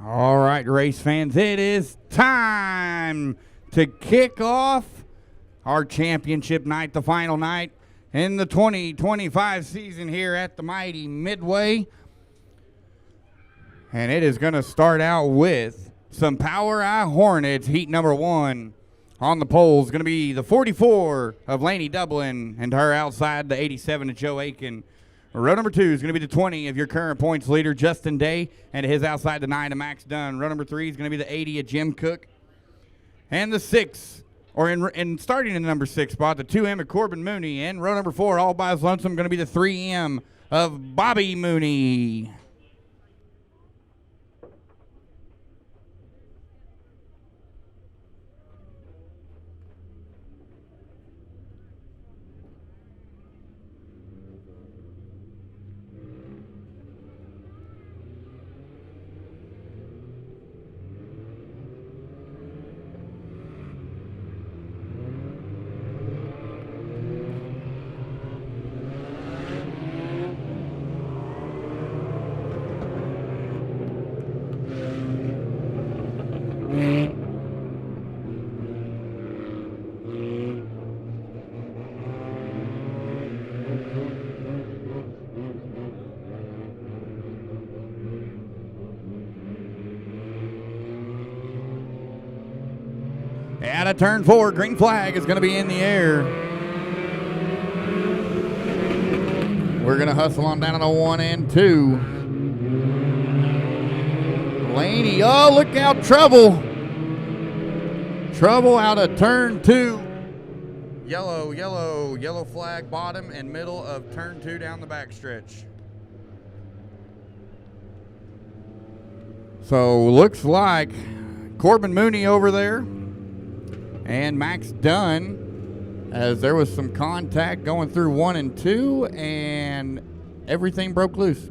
All right, race fans, it is time to kick off our championship night, the final night in the 2025 season here at the mighty Midway. And it is going to start out with some POWRi Hornets. Heat number 1 on the pole is going to be the 44 of Laney Dublin, and to her outside, the 87 of Joe Aiken. Row number 2 is going to be the 20 of your current points leader, Justin Day, and his outside the 9 of Max Dunn. Row number 3 is going to be the 80 of Jim Cook. And the 6, or in starting in the number 6 spot, the 2M of Corbin Mooney. And row number 4, all by his lonesome, going to be the 3M of Bobby Mooney. Out of turn 4, green flag is going to be in the air. We're going to hustle on down to 1 and 2. Laney, oh, look out, trouble. Trouble out of turn 2. Yellow flag bottom and middle of turn 2 down the backstretch. So looks like Corbin Mooney over there and Max Dunn, as there was some contact going through 1 and 2, and everything broke loose.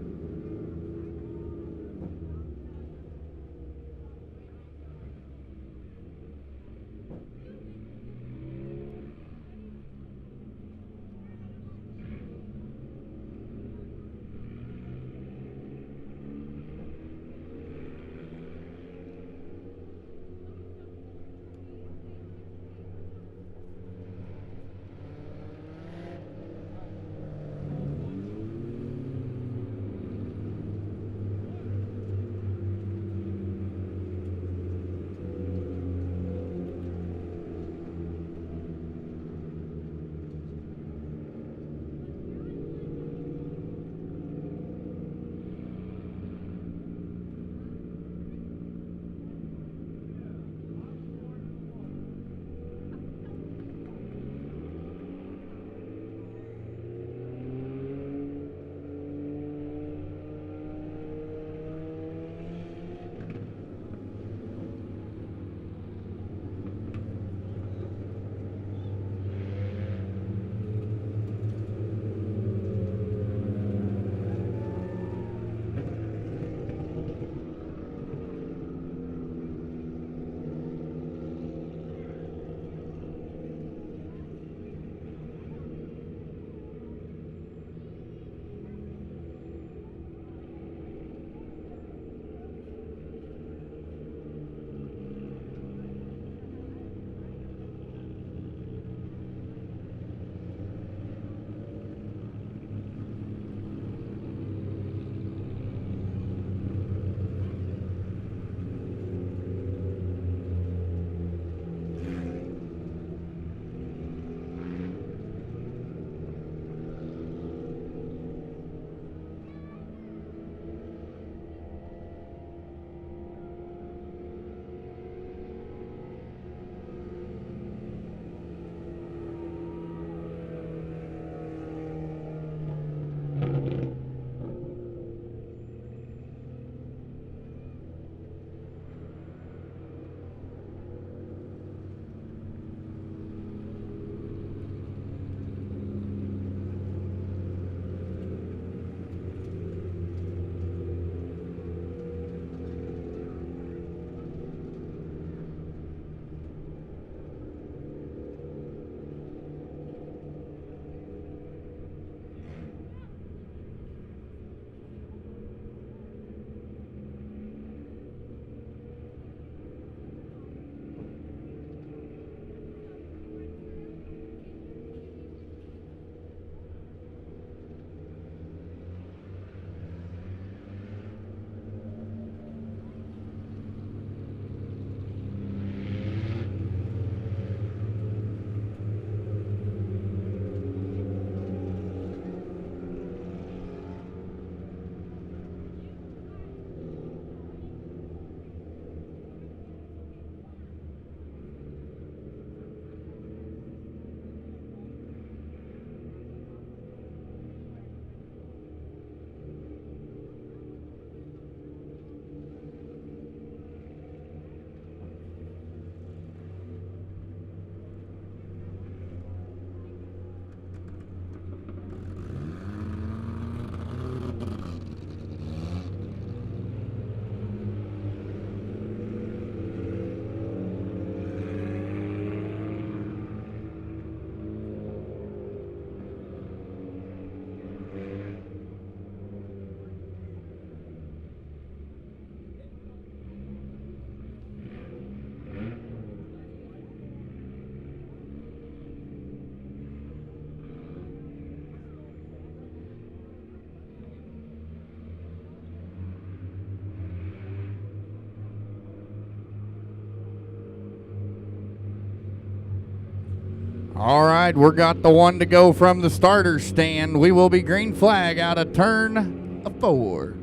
All right, we got the one to go from the starter stand. We will be green flag out of turn 4.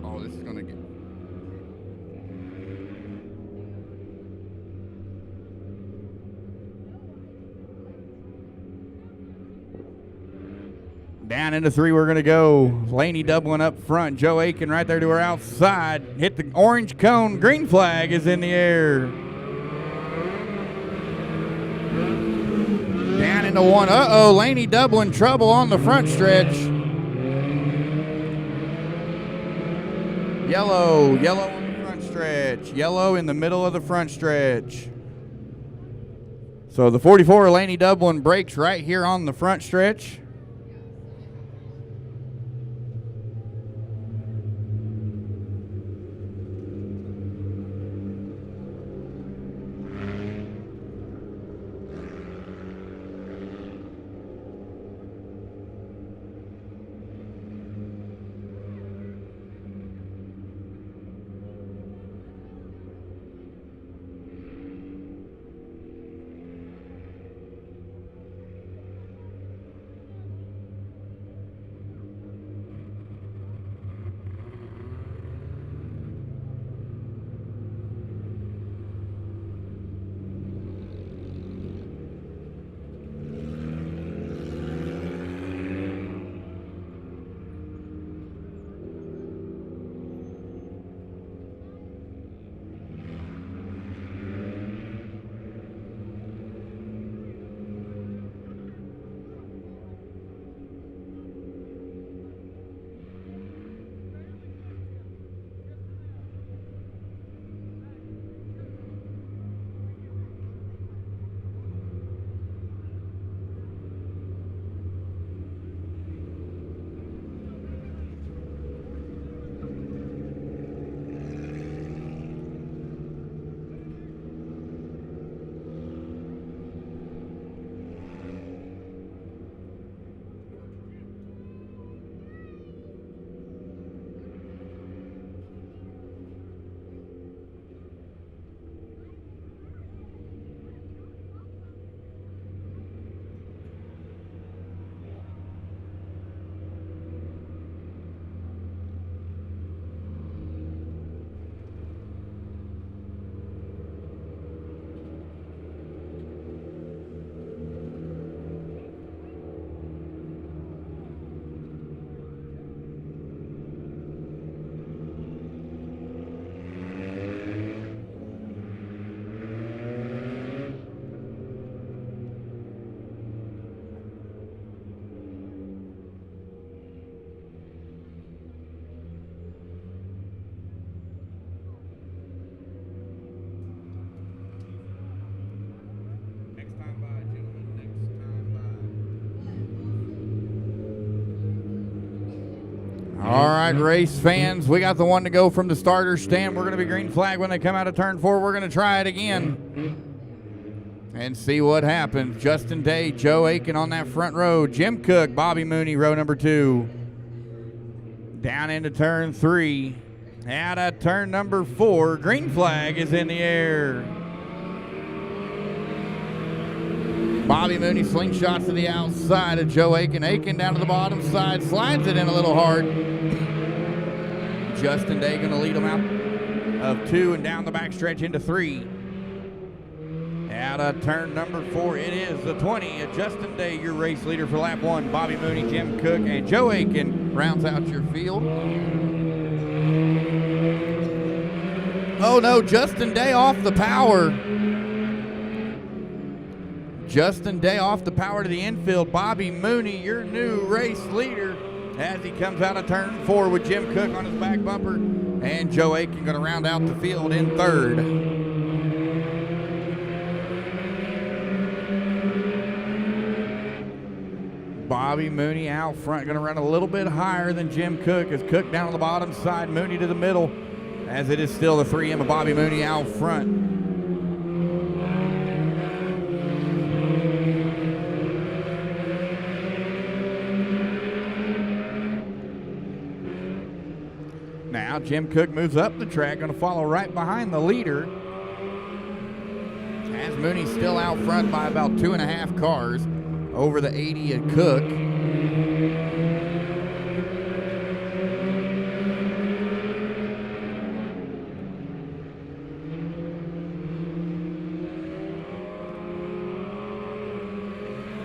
Oh, this is going to get... Down into 3 we're going to go. Laney Dublin up front. Joe Aiken right there to her outside. Hit the orange cone. Green flag is in the air. Down into 1. Uh-oh, Laney Dublin trouble on the front stretch. Yellow on the front stretch. Yellow in the middle of the front stretch. So the 44 Laney Dublin breaks right here on the front stretch. All right, race fans, we got the one to go from the starter stand. We're going to be green flag when they come out of turn 4. We're going to try it again and see what happens. Justin Day, Joe Aiken on that front row. Jim Cook, Bobby Mooney, row number 2. Down into turn 3. Out of turn number 4. Green flag is in the air. Bobby Mooney slingshots to the outside of Joe Aiken. Aiken down to the bottom side, slides it in a little hard. Justin Day going to lead them out of 2 and down the backstretch into 3. Out of turn number 4, it is the 20 of Justin Day, your race leader for lap 1. Bobby Mooney, Jim Cook, and Joe Aiken rounds out your field. Oh no, Justin Day off the power. Justin Day off the power to the infield. Bobby Mooney, your new race leader, as he comes out of turn 4 with Jim Cook on his back bumper. And Joe Aiken going to round out the field in 3rd. Bobby Mooney out front, going to run a little bit higher than Jim Cook, as Cook down on the bottom side, Mooney to the middle, as it is still the 3M of Bobby Mooney out front. Now Jim Cook moves up the track, going to follow right behind the leader. Mooney still out front by about 2.5 cars over the 80 at Cook.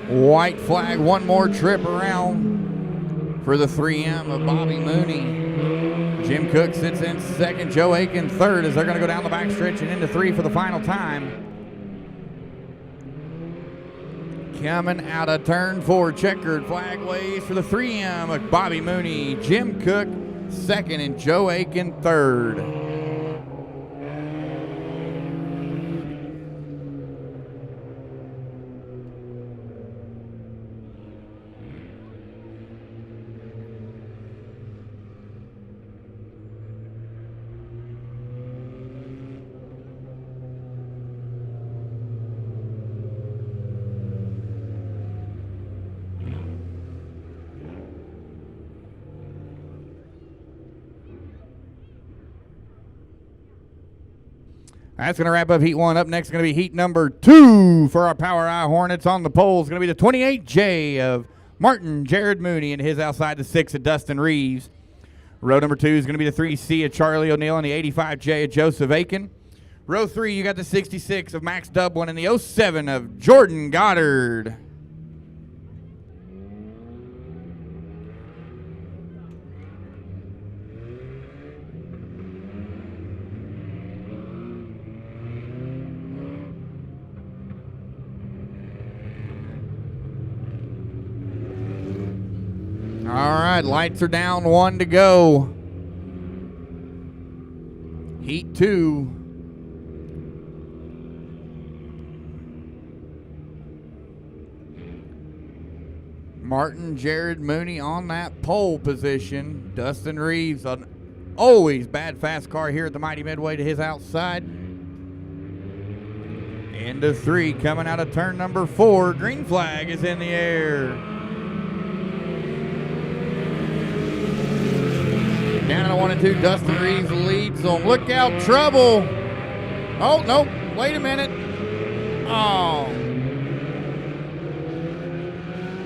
White flag, one more trip around for the 3M of Bobby Mooney. Jim Cook sits in second, Joe Aiken third as they're going to go down the backstretch and into 3 for the final time. Coming out of turn 4, checkered flag waves for the 3M of Bobby Mooney. Jim Cook second and Joe Aiken third. That's going to wrap up Heat 1. Up next is going to be Heat number 2 for our POWRi Hornets. On the pole is going to be the 28J of Martin Jared Mooney and his outside the 6 of Dustin Reeves. Row number 2 is going to be the 3C of Charlie O'Neill and the 85J of Joseph Aiken. Row 3, you got the 66 of Max Dublin and the 07 of Jordan Goddard. All right, lights are down, 1 to go. Heat 2. Martin Jared Mooney on that pole position. Dustin Reeves, an always bad fast car here at the Mighty Midway to his outside. Into 3, coming out of turn number 4. Green flag is in the air. Down to 1 and 2, Dustin Reeves leads them. Look out, trouble. Oh, no, wait a minute. Oh.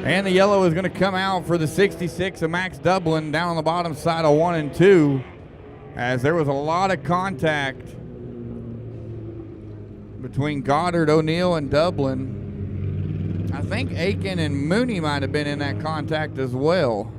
And the yellow is going to come out for the 66 of Max Dublin down on the bottom side of 1 and 2, as there was a lot of contact between Goddard, O'Neill, and Dublin. I think Aiken and Mooney might have been in that contact as well.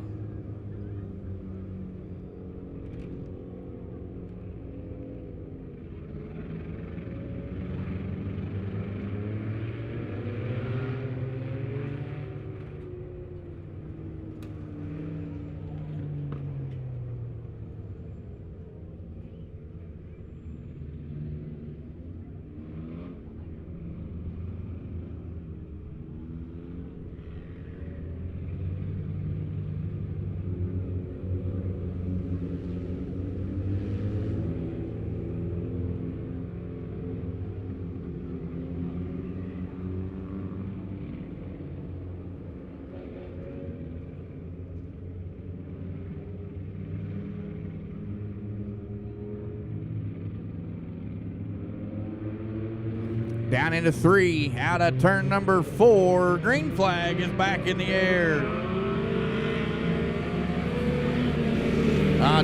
Down into 3, out of turn number 4. Green flag is back in the air.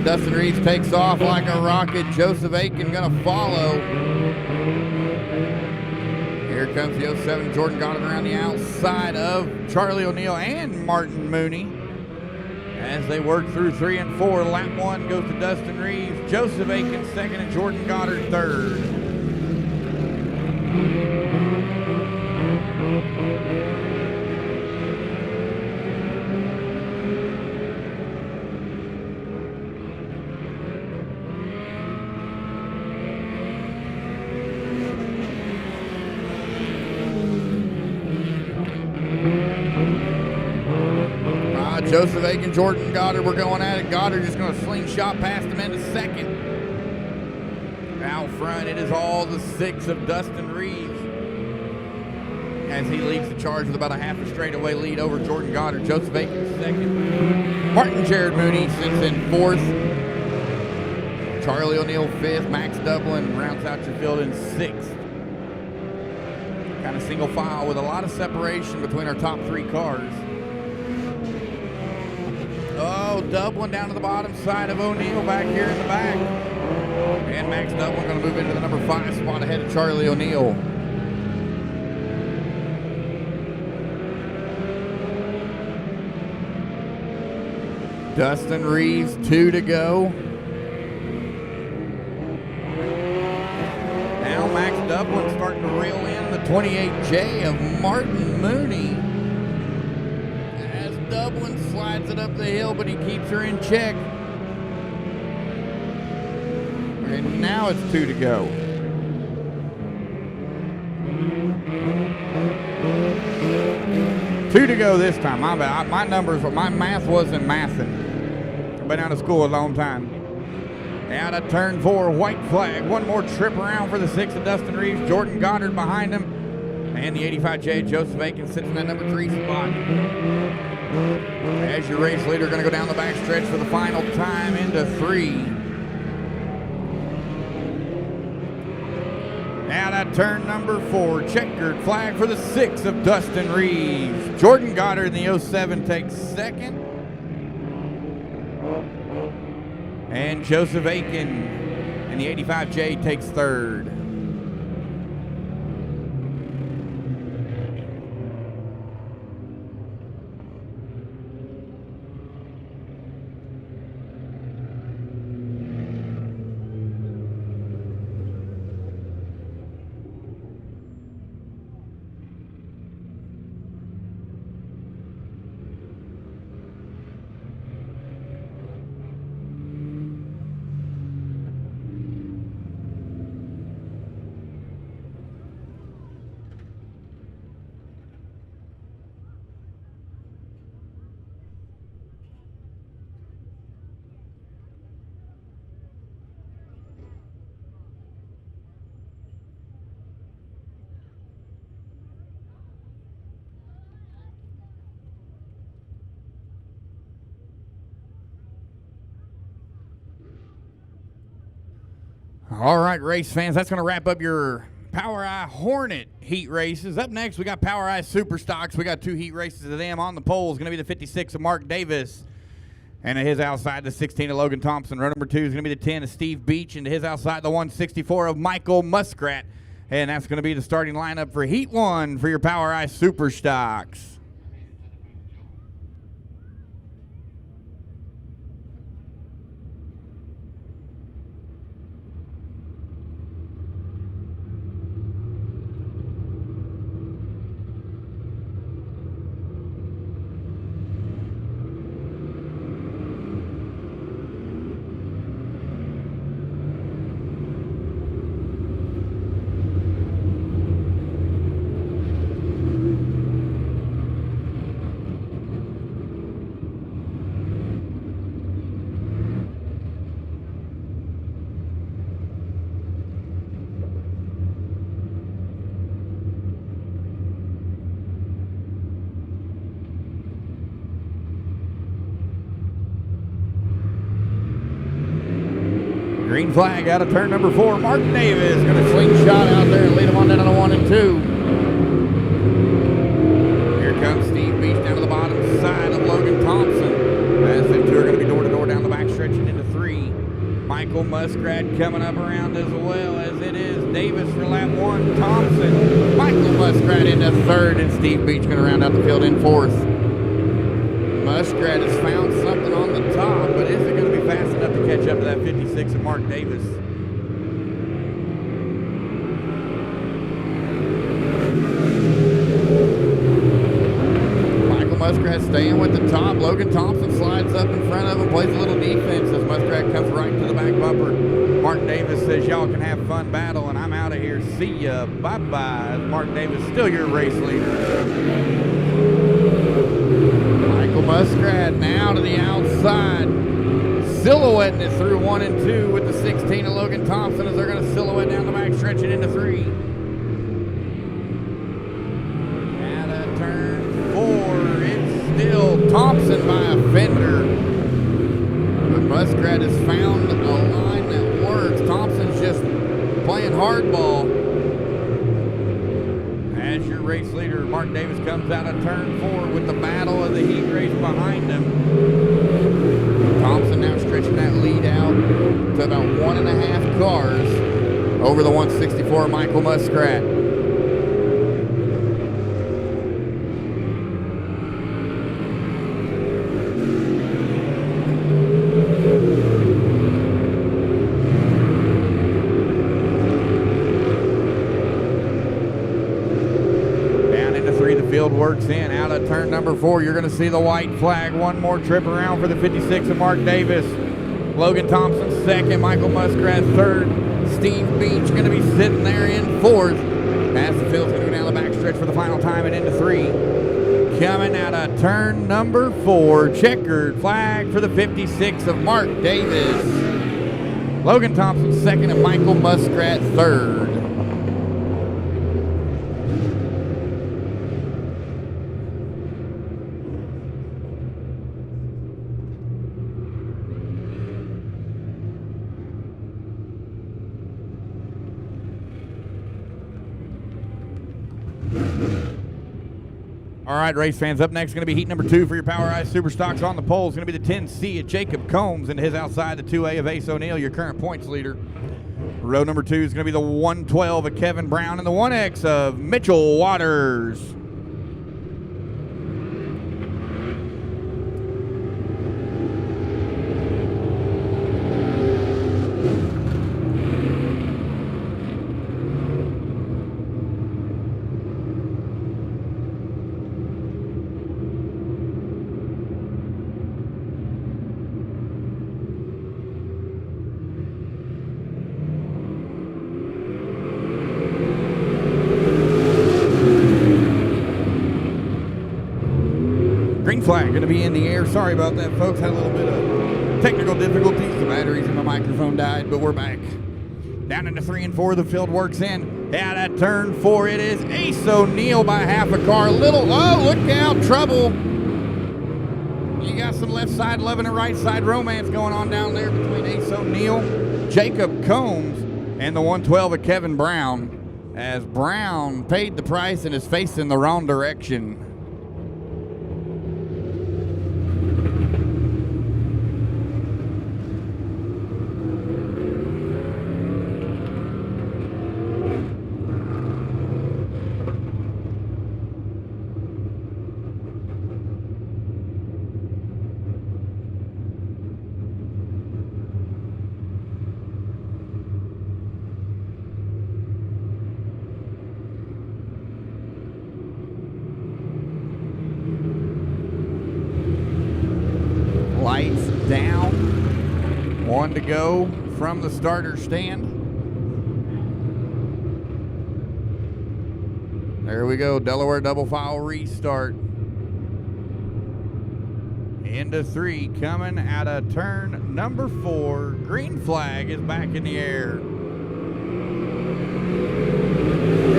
Dustin Reeves takes off like a rocket. Joseph Aiken gonna follow. Here comes the 07 Jordan Goddard around the outside of Charlie O'Neill and Martin Mooney. As they work through 3 and 4, lap 1 goes to Dustin Reeves. Joseph Aiken second and Jordan Goddard third. Joseph Aiken, Jordan Goddard, we're going at it. Goddard just going to slingshot past him into second. Out front, it is all the 6 of Dustin Reeves, as he leads the charge with about a half a straightaway lead over Jordan Goddard. Joseph Aiken second. Martin Jared Mooney sits in 4th. Charlie O'Neill 5th. Max Dublin rounds out your field in 6th. Kind of single file with a lot of separation between our top 3 cars. Oh, Dublin down to the bottom side of O'Neill back here in the back. And Max Dublin going to move into the number 5 spot ahead of Charlie O'Neill. Dustin Reeves, 2 to go. Now Max Dublin starting to reel in the 28J of Martin Mooney. As Dublin slides it up the hill, but he keeps her in check. And now it's 2 to go. Two to go this time. My numbers, my math wasn't mathing. I've been out of school a long time. Out of turn 4, white flag. One more trip around for the 6 of Dustin Reeves. Jordan Goddard behind him. And the 85J, Joseph Aiken, sits in that number 3 spot. As your race leader, going to go down the back stretch for the final time into 3. Out at turn number 4, checkered flag for the 6 of Dustin Reeves. Jordan Goddard in the 07 takes 2nd. And Joseph Aiken in the 85J takes 3rd. All right, race fans, that's going to wrap up your POWRi Hornet heat races. Up next, we got POWRi Super Stocks. We got 2 heat races of them. On the pole is going to be the 56 of Mark Davis. And to his outside, the 16 of Logan Thompson. Row number 2 is going to be the 10 of Steve Beach. And to his outside, the 164 of Michael Muskrat. And that's going to be the starting lineup for Heat 1 for your POWRi Super Stocks. Green flag out of turn number 4. Martin Davis going to slingshot out there and lead him on down to 1 and 2. Here comes Steve Beach down to the bottom side of Logan Thompson. As them 2 are going to be door to door down the back stretching into 3. Michael Muskrat coming up around as well, as it is Davis for lap 1. Thompson, Michael Muskrat into 3rd, and Steve Beach going to round out the field in 4th. Muskrat has found something on the top, but is it going to be fast enough to catch up to that 56 of Mark Davis? Michael Muskrat staying with the top. Logan Thompson slides up in front of him, plays a little defense as Muskrat comes right to the back bumper. Mark Davis says, y'all can have fun battle, and I'm out of here. See ya. Bye-bye. Mark Davis, still your race leader. Michael Muskrat now to the outside, silhouetting it through 1 and 2 with the 16 of Logan Thompson as they're going to silhouette down the back, stretching into 3. Out of turn 4, it's still Thompson by a fender. But Muskrat has found a line that works. Thompson's just playing hardball. As Mark Davis comes out of turn 4 with the battle of the heat race behind him. Thompson now stretching that lead out to about 1.5 cars over the 164 Michael Muskrat. Field works in out of turn number 4. You're going to see the white flag. One more trip around for the 56 of Mark Davis. Logan Thompson second. Michael Muskrat third. Steve Beach going to be sitting there in 4th. As the field's going to go down the backstretch for the final time and into 3. Coming out of turn number 4. Checkered flag for the 56 of Mark Davis. Logan Thompson second and Michael Muskrat third. All right, race fans, up next is going to be heat number 2 for your POWRi Super Stocks. On the pole is going to be the 10C of Jacob Combs and his outside, the 2A of Ace O'Neill, your current points leader. Row number 2 is going to be the 112 of Kevin Brown and the 1X of Mitchell Waters. Flag going to be in the air. Sorry about that, folks. Had a little bit of technical difficulties. The batteries in my microphone died, but we're back. Down into 3 and 4, the field works in. Out at turn 4, it is Ace O'Neill by half a car. Oh, look out, trouble. You got some left side loving and right side romance going on down there between Ace O'Neill, Jacob Combs, and the 112 of Kevin Brown, as Brown paid the price and is facing the wrong direction. Lights down. 1 to go from the starter stand. There we go. Delaware double file restart. Into 3, coming out of turn number 4. Green flag is back in the air.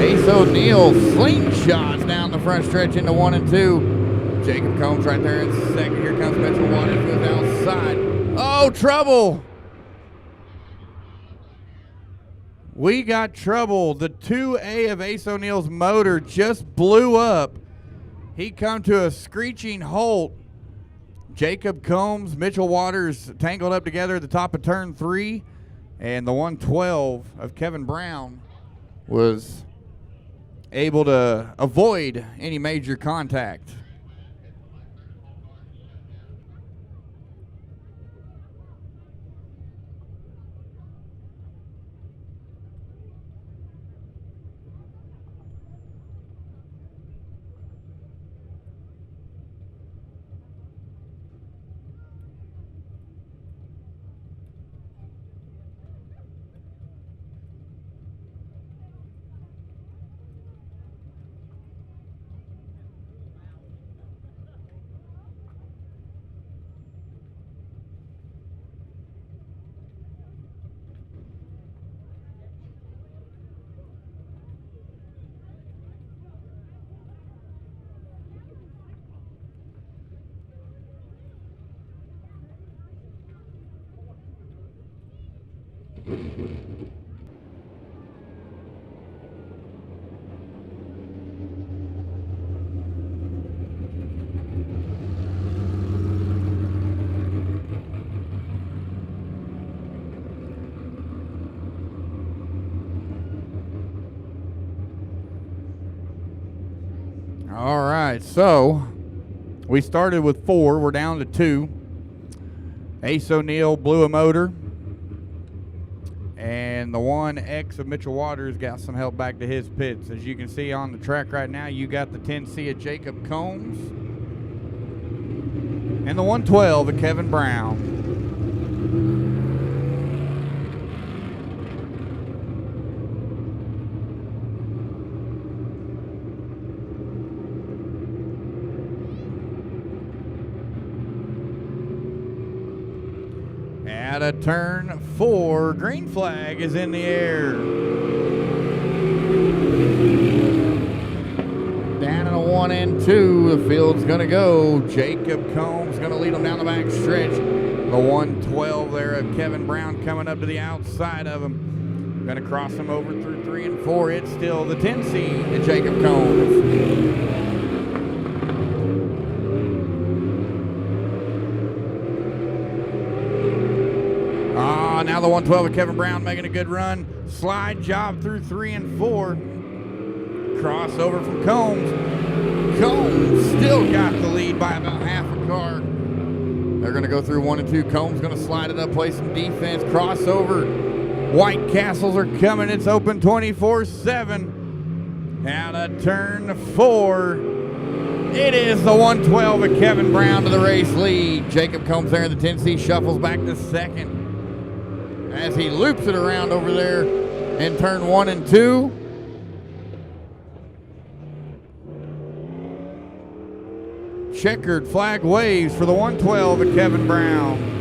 Ace O'Neill slingshots down the front stretch into 1 and 2. Jacob Combs right there in second. Here comes Mitchell Waters, goes outside. Oh, trouble. We got trouble. The 2A of Ace O'Neill's motor just blew up. He come to a screeching halt. Jacob Combs, Mitchell Waters tangled up together at the top of turn 3. And the 112 of Kevin Brown was able to avoid any major contact. All right, so we started with 4. We're down to 2. Ace O'Neill blew a motor. And the 1X of Mitchell Waters got some help back to his pits. As you can see on the track right now, you got the 10C of Jacob Combs and the 112 of Kevin Brown. At a turn 4, green flag is in the air. Down in a 1 and 2, the field's gonna go. Jacob Combs gonna lead them down the back stretch. The 112 there of Kevin Brown coming up to the outside of him. Gonna cross him over through 3 and 4. It's still the 10C to Jacob Combs. Now the 112 of Kevin Brown making a good run. Slide job through 3 and 4. Crossover from Combs. Combs still got the lead by about half a car. They're going to go through 1 and 2. Combs going to slide it up, play some defense. Crossover. White Castles are coming. It's open 24/7. Out of turn 4. It is the 112 of Kevin Brown to the race lead. Jacob Combs there in the 10C shuffles back to second as he loops it around over there in turn 1 and 2. Checkered flag waves for the 112 of Kevin Brown.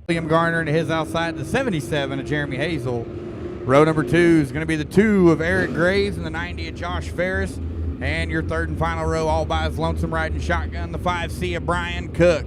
William Garner into his outside, the 77 of Jeremy Hazel. Row number 2 is going to be the 2 of Eric Graves and the 90 of Josh Ferris. And your third and final row all by his lonesome riding shotgun, the 5C of Brian Cook.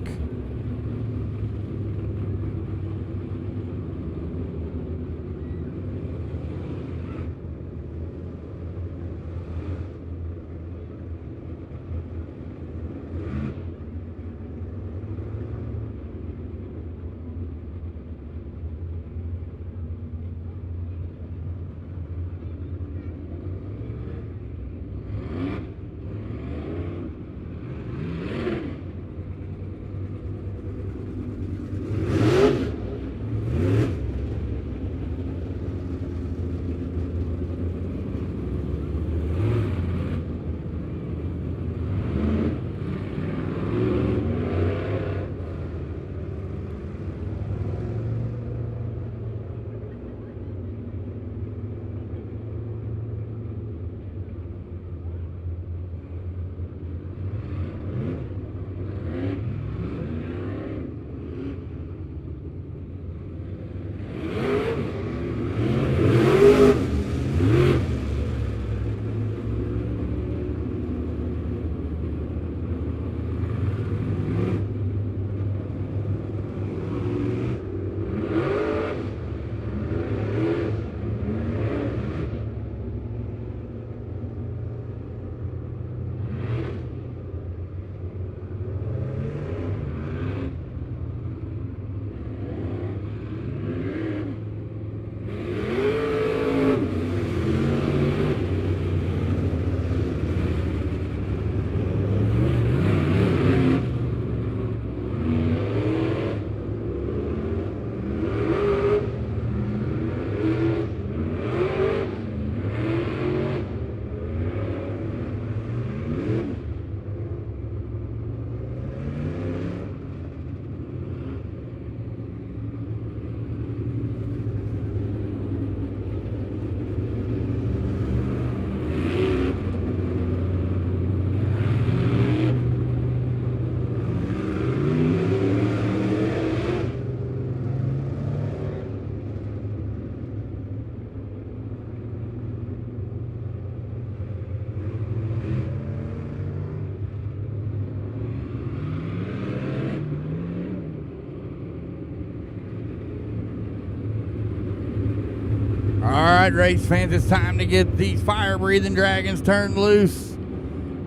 All right, race fans, it's time to get these fire-breathing dragons turned loose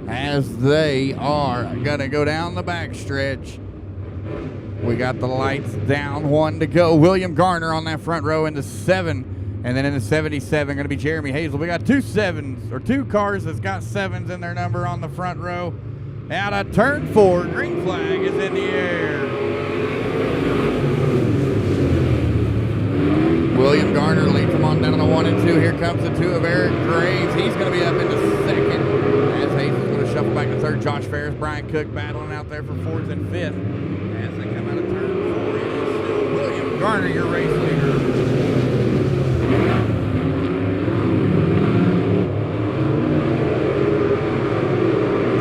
as they are going to go down the backstretch. We got the lights down, 1 to go. William Garner on that front row in the 7, and then in the 77, going to be Jeremy Hazel. We got 2 7s, or 2 cars that's got 7s in their number on the front row. Out of turn 4, green flag is in the air. William Garner leads them on down to the 1 and 2. Here comes the 2 of Eric Graves. He's going to be up into 2nd. As Hazel's going to shuffle back to 3rd. Josh Ferris, Brian Cook battling out there for 4th and 5th. As they come out of turn 4, it is still William Garner, your race leader.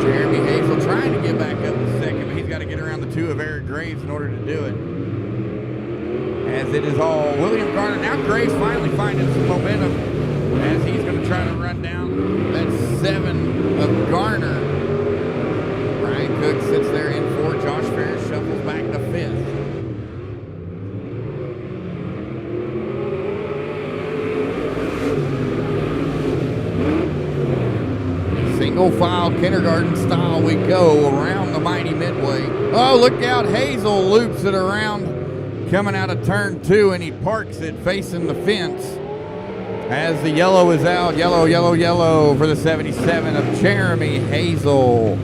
Jeremy Hazel trying to get back up to 2nd, but he's got to get around the 2 of Eric Graves in order to do it. As it is all William Garner. Now Graves finally finding some momentum as he's going to try to run down that 7 of Garner. Brian Cook sits there in 4. Josh Ferris shuffles back to 5th. Single file kindergarten style we go around the mighty Midway. Oh, look out. Hazel loops it around coming out of turn 2, and he parks it facing the fence as the yellow is out. Yellow, yellow, yellow for the 77 of Jeremy Hazel.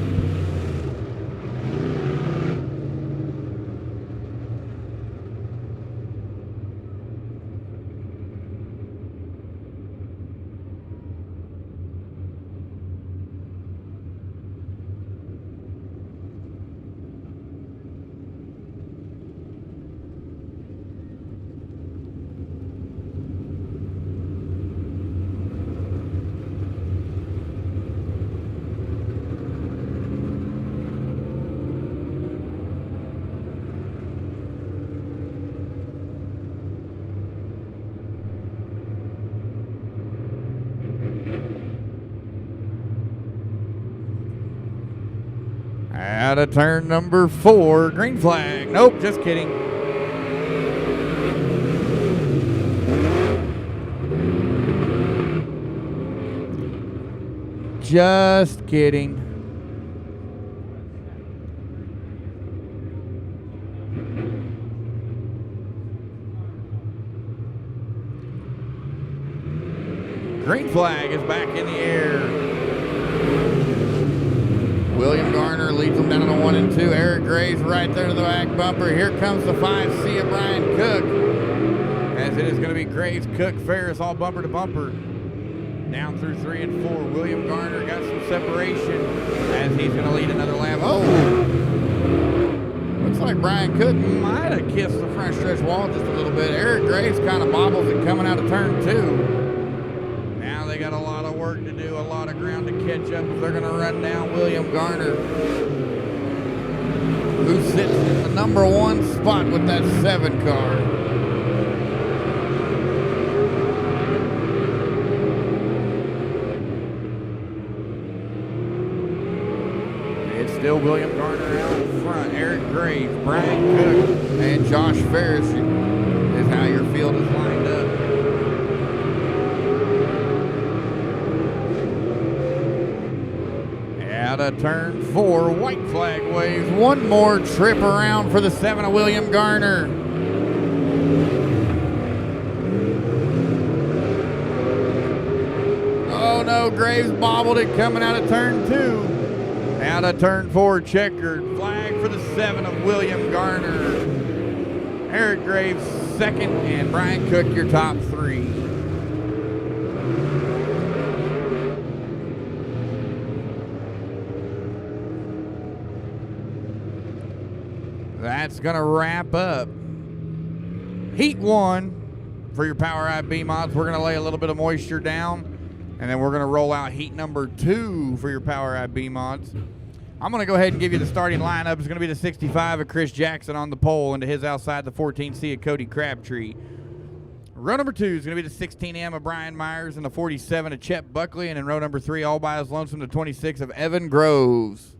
Out of turn number 4, green flag. Nope, just kidding. Just kidding. Green flag is back in the air. William Garner leads them down to the 1 and 2. Eric Graves right there to the back bumper. Here comes the 5C of Brian Cook. As it is going to be Graves, Cook, Ferris, all bumper to bumper. Down through 3 and 4. William Garner got some separation as he's going to lead another lap. Oh! Looks like Brian Cook might have kissed the front stretch wall just a little bit. Eric Graves kind of bobbles it coming out of turn 2. Now they got a lot of work to do, a lot of ground to catch up if they're going to run down William Garner, who sits in the number 1 spot with that 7 car. It's still William Garner out in front. Eric Graves, Brian Cook, and Josh Ferris is how your field is lined up. Out of turn 4, white flag waves. One more trip around for the 7 of William Garner. Oh no, Graves bobbled it coming out of turn 2. Out of turn 4, checkered. Flag for the 7 of William Garner. Eric Graves 2nd, and Brian Cook your top 3. That's going to wrap up Heat 1 for your POWRi B mods. We're going to lay a little bit of moisture down, and then we're going to roll out Heat number 2 for your POWRi B mods. I'm going to go ahead and give you the starting lineup. It's going to be the 65 of Chris Jackson on the pole, and to his outside, the 14C of Cody Crabtree. Row number 2 is going to be the 16M of Brian Myers and the 47 of Chet Buckley, and in row number 3, all by his lonesome, the 26 of Evan Groves.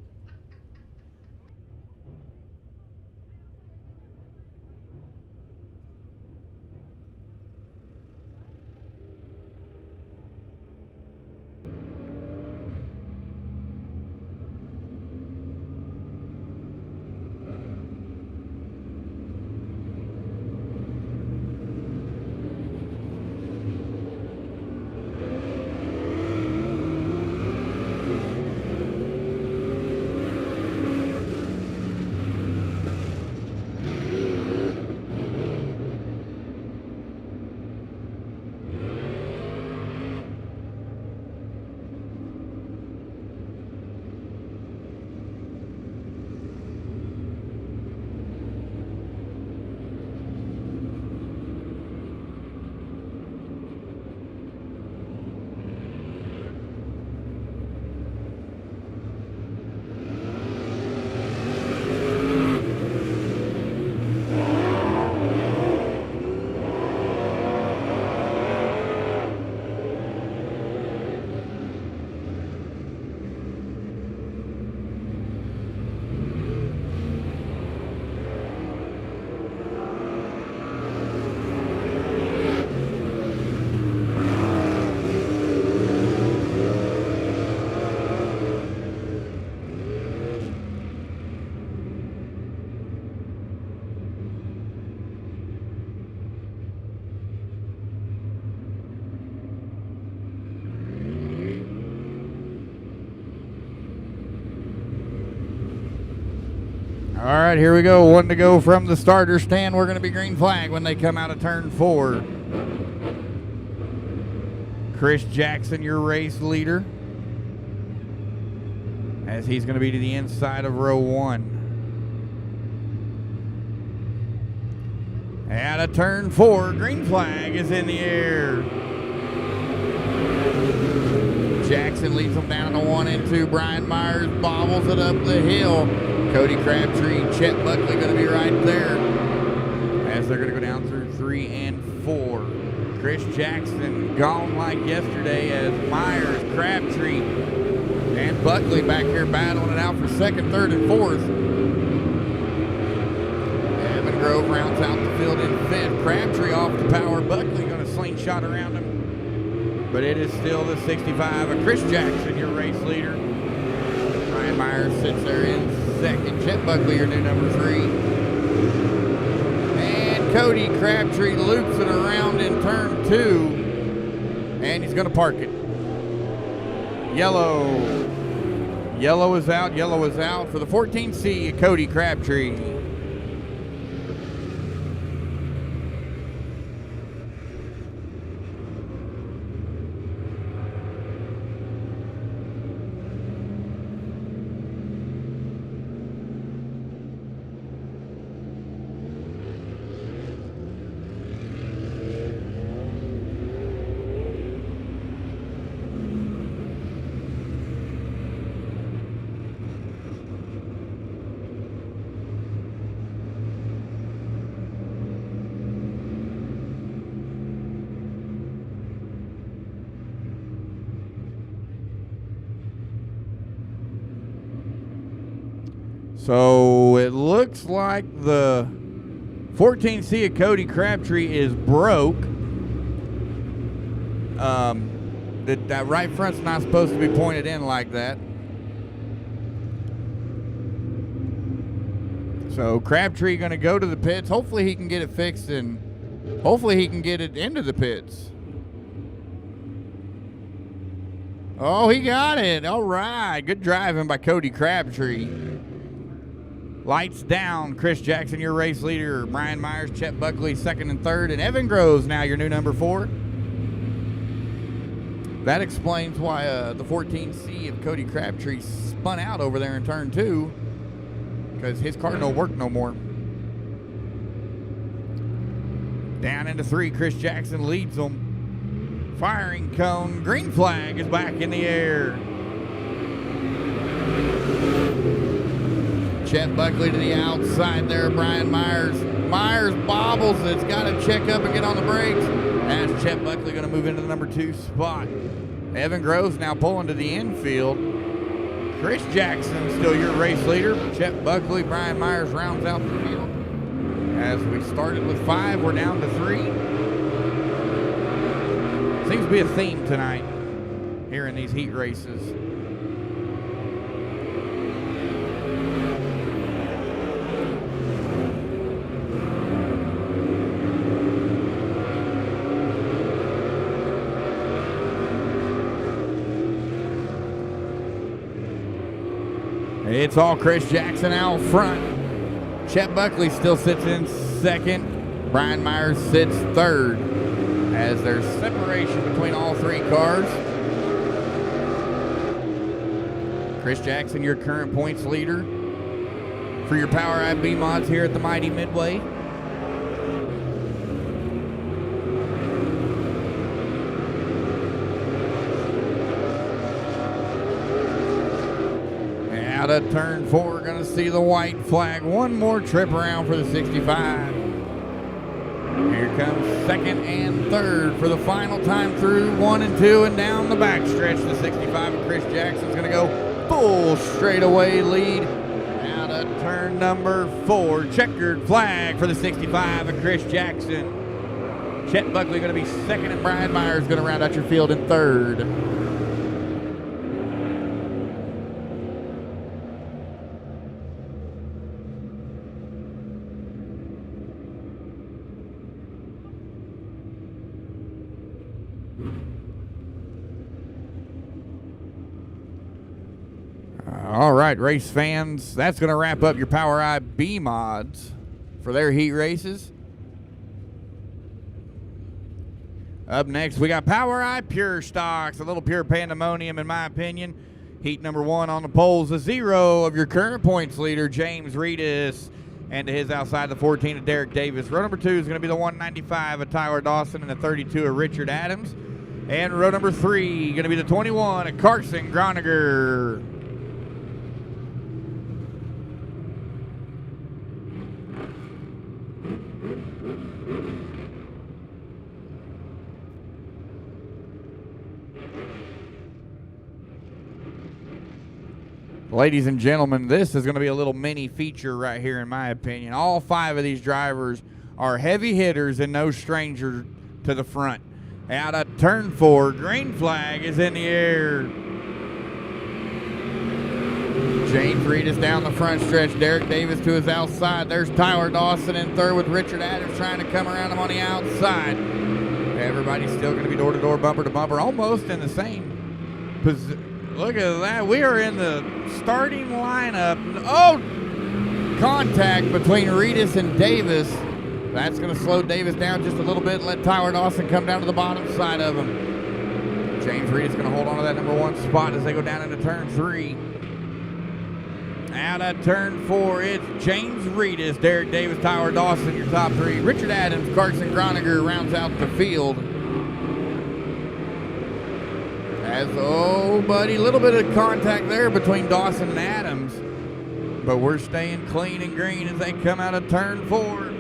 All right, here we go. One to go from the starter stand. We're going to be green flag when they come out of turn 4. Chris Jackson, your race leader, as he's going to be to the inside of row 1. Out of turn 4, green flag is in the air. Jackson leads them down to 1 and 2. Brian Myers bobbles it up the hill. Cody Crabtree, Chet Buckley going to be right there as they're going to go down through 3 and 4. Chris Jackson gone like yesterday as Myers, Crabtree, and Buckley back here battling it out for 2nd, 3rd, and 4th. Evan Grove rounds out the field in 5th. Crabtree off the power. Buckley going to slingshot around him. But it is still the 65 of Chris Jackson, your race leader. Brian Myers sits there in 2nd. Chet Buckley, your new number 3. And Cody Crabtree loops it around in turn 2. And he's going to park it. Yellow. Yellow is out. Yellow is out for the 14C, Cody Crabtree. So it looks like the 14C of Cody Crabtree is broke. That right front's not supposed to be pointed in like that. So Crabtree going to go to the pits. Hopefully he can get it fixed and hopefully he can get it into the pits. Oh, he got it. All right. Good driving by Cody Crabtree. Lights down. Chris Jackson, your race leader. Brian Myers, Chet Buckley, 2nd and 3rd. And Evan Groves now your new number 4. That explains why the 14C of Cody Crabtree spun out over there in turn 2. Because his car don't work no more. Down into 3. Chris Jackson leads them. Firing cone. Green flag is back in the air. Chet Buckley to the outside there. Brian Myers. Myers bobbles. It's got to check up and get on the brakes. That's Chet Buckley going to move into the number 2 spot. Evan Groves now pulling to the infield. Chris Jackson still your race leader. Chet Buckley, Brian Myers rounds out the field. As we started with 5, we're down to 3. Seems to be a theme tonight here in these heat races. It's all Chris Jackson out front. Chet Buckley still sits in 2nd. Brian Myers sits 3rd as there's separation between all 3 cars. Chris Jackson, your current points leader for your POWRi B mods here at the Mighty Midway. Out of turn 4, we're going to see the white flag. One more trip around for the 65. Here comes 2nd and 3rd for the final time through 1 and 2 and down the backstretch. The 65 of Chris Jackson's going to go full straightaway lead. Out of turn number 4, checkered flag for the 65 of Chris Jackson. Chet Buckley going to be 2nd and Brian Myers going to round out your field in 3rd. All right, race fans, that's going to wrap up your POWRi B mods for their heat races. Up next, we got POWRi Pure Stocks, a little pure pandemonium in my opinion. Heat number 1 on the poles, the 0 of your current points leader, James Reedus, and to his outside, the 14 of Derek Davis. Row number 2 is going to be the 195 of Tyler Dawson and the 32 of Richard Adams. And row number 3, going to be the 21 of Carson Groniger. Ladies and gentlemen, this is going to be a little mini feature right here in my opinion. All 5 of these drivers are heavy hitters and no stranger to the front. Out of turn 4, green flag is in the air. James Reedus down the front stretch. Derek Davis to his outside. There's Tyler Dawson in third with Richard Adams trying to come around him on the outside. Everybody's still going to be door-to-door, bumper-to-bumper, almost in the same position. Look at that. We are in the starting lineup. Oh, contact between Reedus and Davis. That's going to slow Davis down just a little bit and let Tyler Dawson come down to the bottom side of him. James Reedus going to hold on to that number 1 spot as they go down into turn 3. Out of turn 4, it's James Reedus, Derek Davis, Tyler Dawson, your top 3. Richard Adams, Carson Groniger rounds out the field. As, oh, buddy, a little bit of contact there between Dawson and Adams. But we're staying clean and green as they come out of turn 4.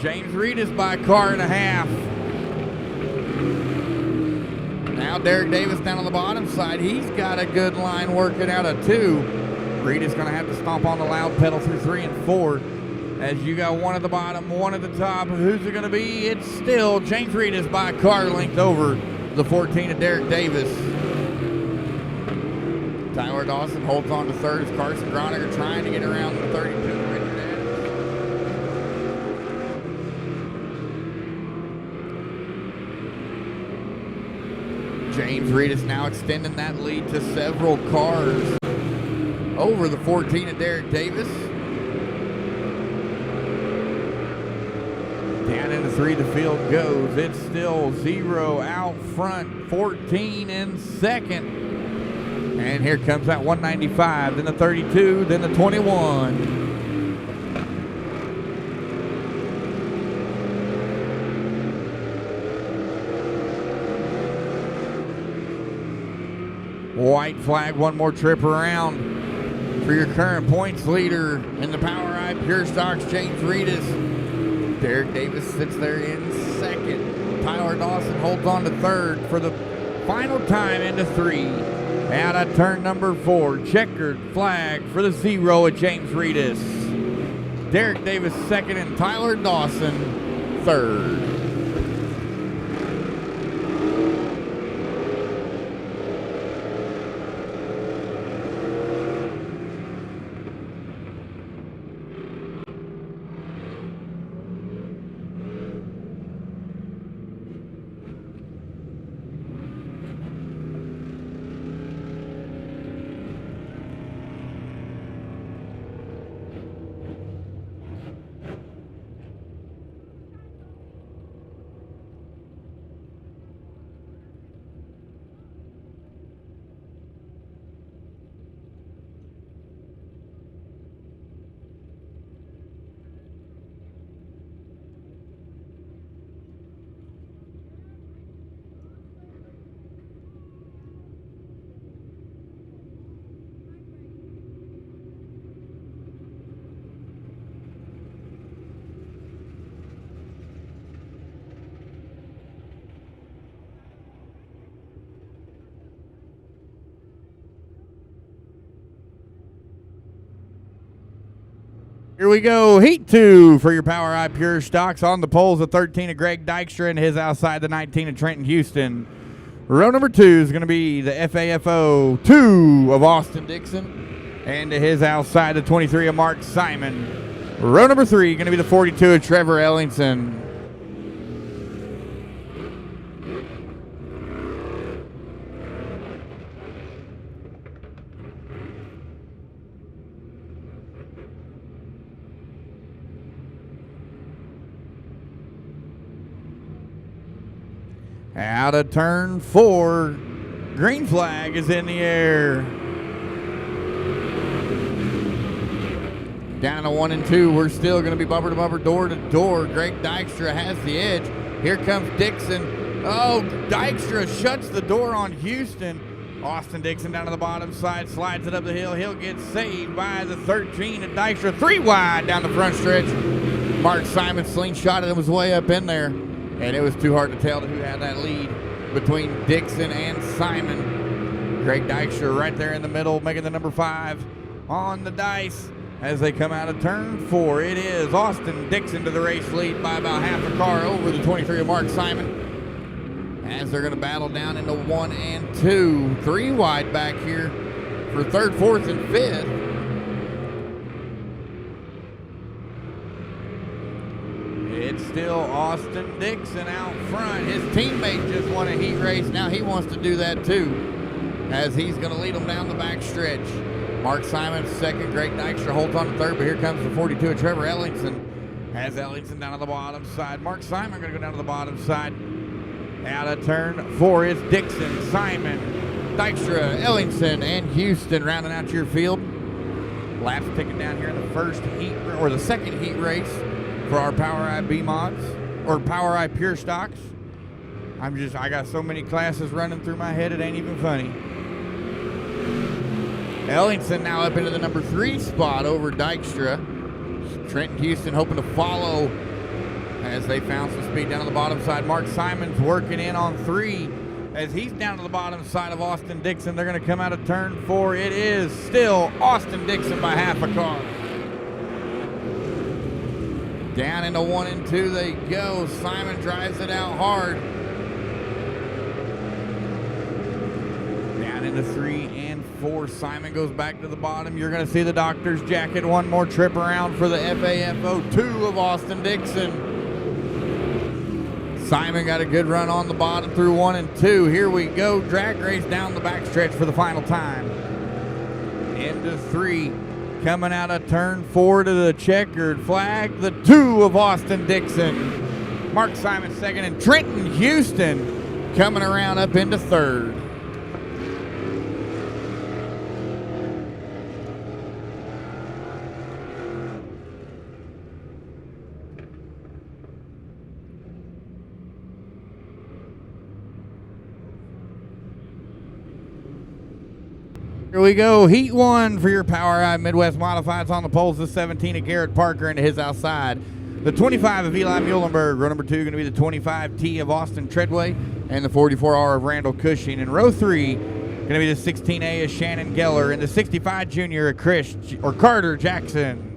James Reedus by a car and a half. Now Derek Davis down on the bottom side. He's got a good line working out of 2. Reedus going to have to stomp on the loud pedal through 3 and 4. As you got 1 at the bottom, 1 at the top. Who's it going to be? It's still James Reedus by a car length over the 14 of Derek Davis. Tyler Dawson holds on to third as Carson Groniger trying to get around the 32 of Richard Adams. James Reedus now extending that lead to several cars over the 14 of Derek Davis. Down into 3, the field goes. It's still 0 out front, 14 in second. And here comes that 195, then the 32, then the 21. White flag, 1 more trip around for your current points leader in the POWRi Pure Stocks, James Reedus. Derek Davis sits there in second. Tyler Dawson holds on to third for the final time into 3. Out of turn number 4, checkered flag for the 0 of James Reedus. Derek Davis second and Tyler Dawson third. Here we go, heat 2 for your POWRi Pure Stocks. On the poles, the 13 of Greg Dykstra and his outside, the 19 of Trenton Houston. Row number 2 is going to be the FAFO 2 of Austin Dixon, and to his outside, the 23 of Mark Simon. Row number 3 going to be the 42 of Trevor Ellingson. Out of turn 4. Green flag is in the air. Down to 1 and 2. We're still going to be bumper to bumper, door to door. Greg Dykstra has the edge. Here comes Dixon. Oh, Dykstra shuts the door on Houston. Austin Dixon down to the bottom side, slides it up the hill. He'll get saved by the 13 and Dykstra 3 wide down the front stretch. Mark Simon slingshotted him, was way up in there, and it was too hard to tell who had that lead between Dixon and Simon. Greg Dykstra right there in the middle, making the number 5 on the dice as they come out of turn 4. It is Austin Dixon to the race lead by about half a car over the 23 of Mark Simon, as they're going to battle down into 1 and 2. 3 wide back here for 3rd, 4th, and 5th. It's still Austin Dixon out front. His teammate just won a heat race. Now he wants to do that too, as he's going to lead them down the back stretch. Mark Simon 2nd. Greg Dykstra holds on to 3rd, but here comes the 42 of Trevor Ellingson. Has Ellingson down to the bottom side. Mark Simon going to go down to the bottom side. Out of turn 4 is Dixon, Simon, Dykstra, Ellingson, and Houston rounding out your field. Laps ticking down here in the first heat, or the second heat race for our POWRi B mods, or POWRi Pure Stocks. I got so many classes running through my head, it ain't even funny. Ellingson now up into the number 3 spot over Dykstra. Trenton Houston hoping to follow as they found some speed down on the bottom side. Mark Simon's working in on 3 as he's down to the bottom side of Austin Dixon. They're going to come out of turn 4. It is still Austin Dixon by half a car. Down into 1 and 2 they go. Simon drives it out hard. Down into 3 and 4. Simon goes back to the bottom. You're going to see the doctor's jacket. One more trip around for the FAFO 2 of Austin Dixon. Simon got a good run on the bottom through 1 and 2. Here we go. Drag race down the backstretch for the final time. Into 3. Coming out of turn 4 to the checkered flag. The 2 of Austin Dixon. Mark Simon 2nd, and Trenton Houston coming around up into 3rd. Here we go, heat 1 for your POWRi Midwest Modifieds. On the poles, the 17 of Garrett Parker into his outside. The 25 of Eli Muhlenberg. Row number 2 going to be the 25T of Austin Treadway and the 44R of Randall Cushing. In row 3, going to be the 16A of Shannon Geller and the 65 Junior of Carter Jackson.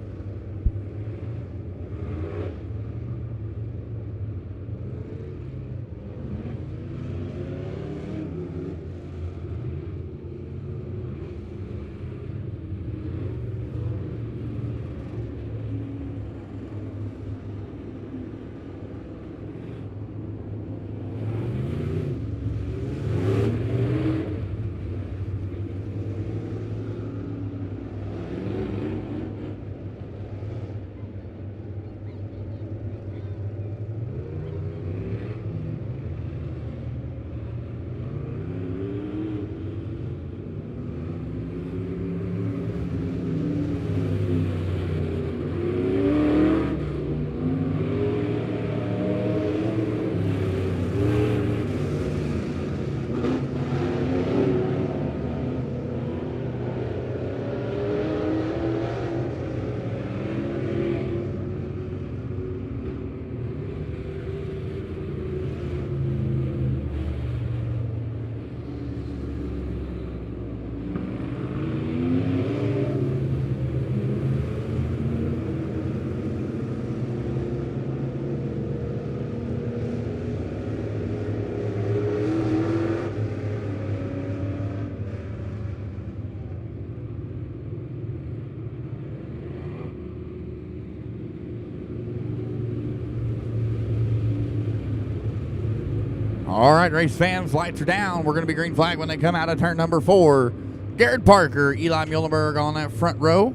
All right, race fans, lights are down. We're going to be green flag when they come out of turn number 4. Garrett Parker, Eli Muhlenberg on that front row.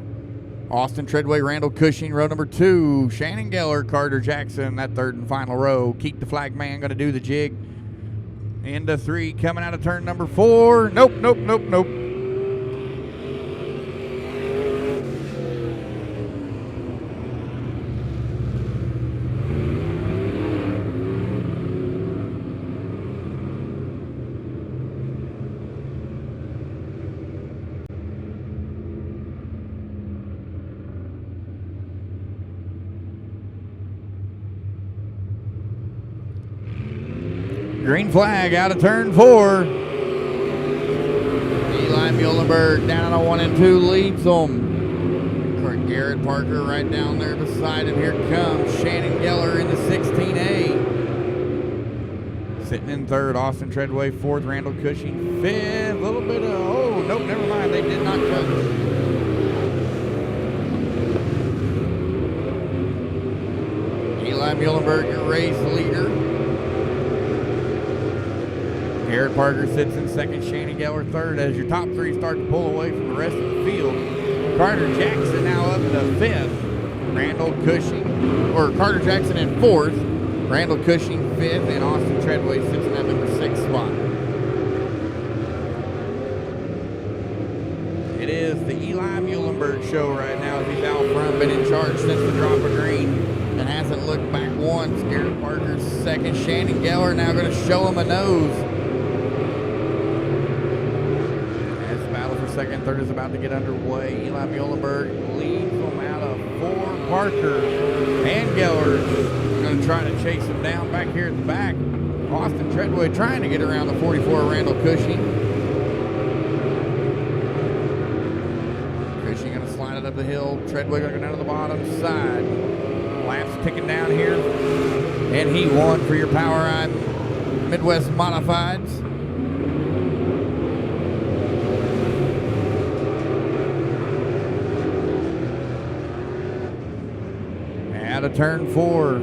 Austin Treadway, Randall Cushing, row number 2. Shannon Geller, Carter Jackson, that 3rd and final row. Keep the flag man going to do the jig. into 3, coming out of turn number 4. Nope. Green flag out of turn 4. Eli Muhlenberg down on 1 and 2 leads them. Garrett Parker right down there beside him. Here comes Shannon Geller in the 16A. Sitting in 3rd, Austin Treadway 4th, Randall Cushing 5th. A little bit of, oh, nope, never mind. They did not touch. Eli Muhlenberg, your race leader. Garrett Parker sits in 2nd, Shannon Geller 3rd as your top 3 start to pull away from the rest of the field. Carter Jackson now up to 5th. Randall Cushing, or Carter Jackson in 4th. Randall Cushing 5th, and Austin Treadway sits in that number 6 spot. It is the Eli Muhlenberg show right now as he's out front, been in charge since the drop of green and hasn't looked back once. Garrett Parker's 2nd, Shannon Geller now going to show him a nose. 2nd, 3rd is about to get underway. Eli Muhlenberg leads them out of 4. Parker and Geller going to try to chase him down back here at the back. Austin Treadway trying to get around the 44 Randall Cushing. Cushing going to slide it up the hill. Treadway going to go down to the bottom side. Laps ticking down here. And he won for your POWRi Midwest Modifieds. Out of turn 4.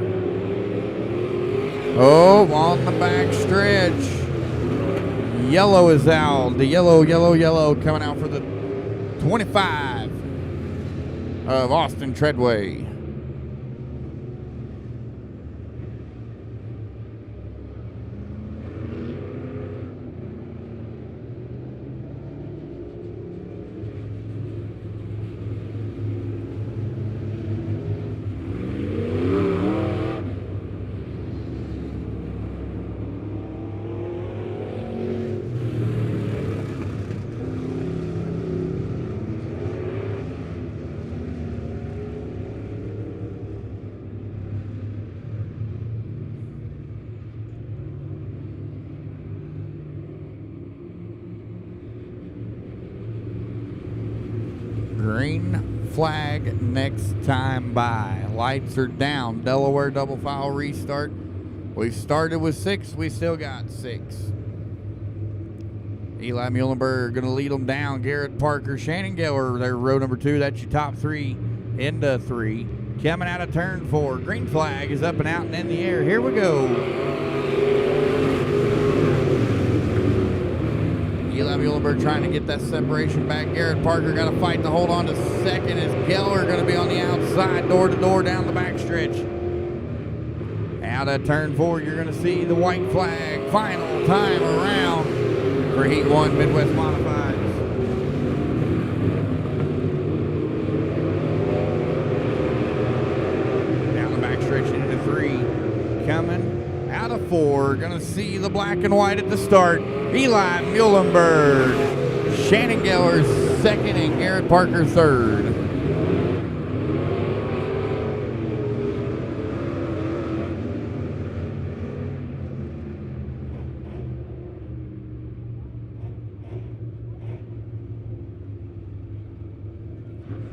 Oh, on the back stretch. Yellow is out. The yellow coming out for the 25 of Austin Treadway. Green flag next time by. Lights are down. Delaware double file restart. We started with 6. We still got 6. Eli Muhlenberg going to lead them down. Garrett Parker, Shannon Geller, their row number 2. That's your top 3 into 3. Coming out of turn 4. Green flag is up and out and in the air. Here we go. Eli Muhlenberg trying to get that separation back. Garrett Parker got to fight to hold on to 2nd as Geller going to be on the outside, door to door down the backstretch. Out of turn 4, you're going to see the white flag. Final time around for Heat 1 Midwest Modifieds. Down the backstretch into 3. Coming out of 4, going to see the black and white at the start. Eli Muhlenberg, Shannon Geller 2nd, and Garrett Parker 3rd.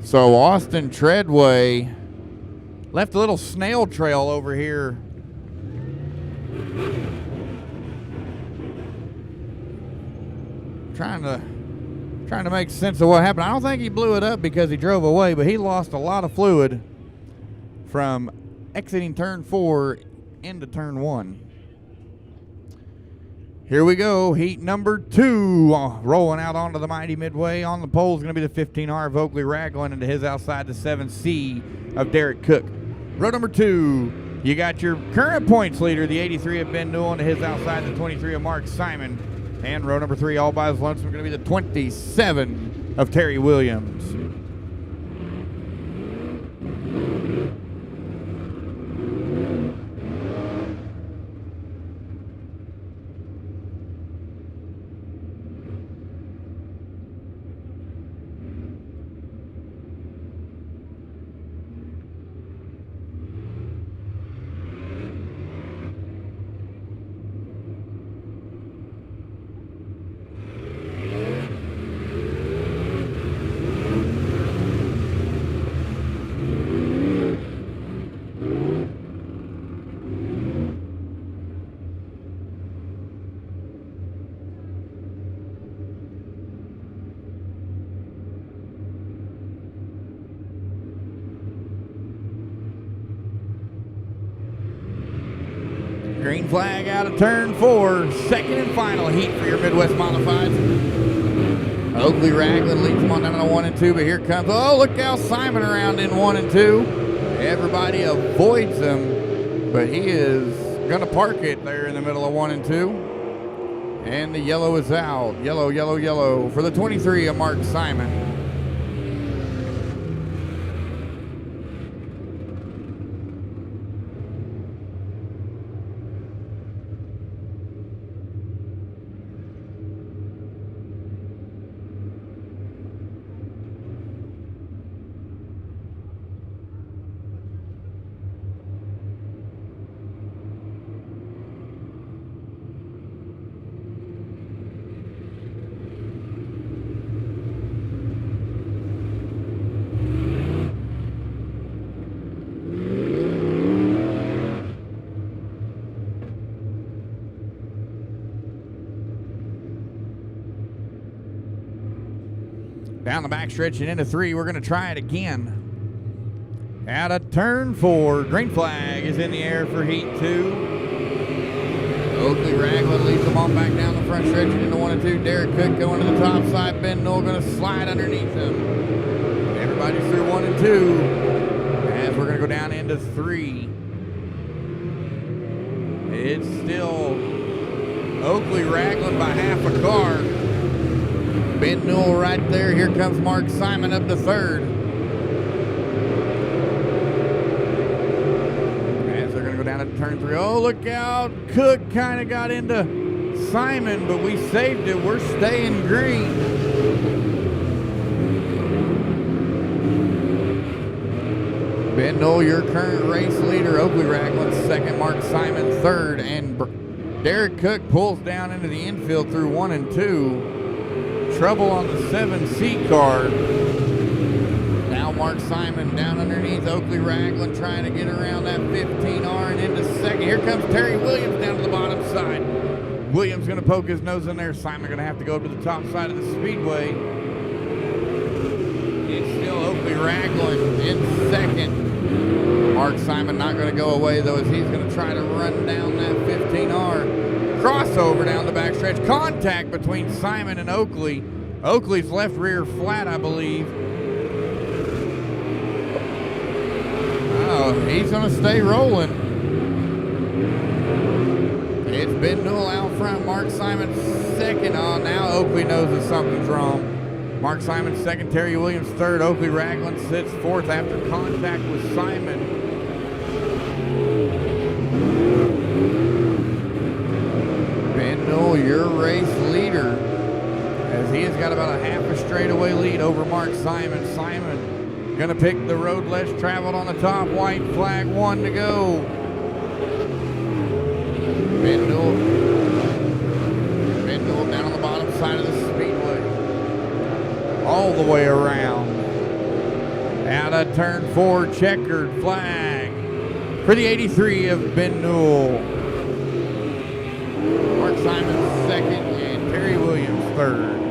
So Austin Treadway left a little snail trail over here. Trying to make sense of what happened. I don't think he blew it up because he drove away, but he lost a lot of fluid from exiting turn 4 into turn 1. Here we go, heat number 2, rolling out onto the mighty Midway. On the pole is going to be the 15R of Oakley Ragland, into his outside the 7C of Derek Cook. Row number 2, You got your current points leader, the 83 of Ben Newell, and his outside, the 23 of Mark Simon. And row number 3, all by his lonesome, going to be the 27 of Terry Williams. Green flag out of turn 4. Second and final heat for your Midwest Modifieds. Oakley Ragland leads them on down to 1 and 2, but here comes, oh, look how Simon around in 1 and 2. Everybody avoids him, but he is going to park it there in the middle of 1 and 2. And the yellow is out. Yellow, yellow, yellow for the 23 of Mark Simon. Down the backstretch and into 3, we're going to try it again. Out of turn 4, green flag is in the air for heat 2. Oakley Ragland leads them on back down the front stretch and into 1 and 2. Derek Cook going to the top side. Ben Newell going to slide underneath him. Everybody's through 1 and 2. As we're going to go down into 3. It's still Oakley Ragland by half a car. Ben Newell right there. Here comes Mark Simon up to 3rd. As they're going to go down to turn 3. Oh, look out. Cook kind of got into Simon, but we saved it. We're staying green. Ben Newell, your current race leader. Oakley Ragland 2nd. Mark Simon 3rd. And Derek Cook pulls down into the infield through 1 and 2. Trouble on the 7C car. Now Mark Simon down underneath Oakley Ragland trying to get around that 15R and into 2nd. Here comes Terry Williams down to the bottom side. Williams going to poke his nose in there. Simon going to have to go up to the top side of the speedway. It's still Oakley Ragland in 2nd. Mark Simon not going to go away though, as he's going to try to run down that 15R. Crossover down the backstretch. Contact between Simon and Oakley. Oakley's left rear flat, I believe. Oh, he's going to stay rolling. It's Ben Newell out front. Mark Simon 2nd. Oh, now Oakley knows that something's wrong. Mark Simon 2nd. Terry Williams 3rd. Oakley Ragland sits 4th after contact with Simon. Your race leader, as he has got about a half a straightaway lead over Mark Simon. Simon gonna pick the road less traveled on the top. White flag, 1 to go. Ben Newell down on the bottom side of the speedway, all the way around. Out of turn 4, checkered flag for the 83 of Ben Newell. Mark Simon 2nd and Terry Williams 3rd.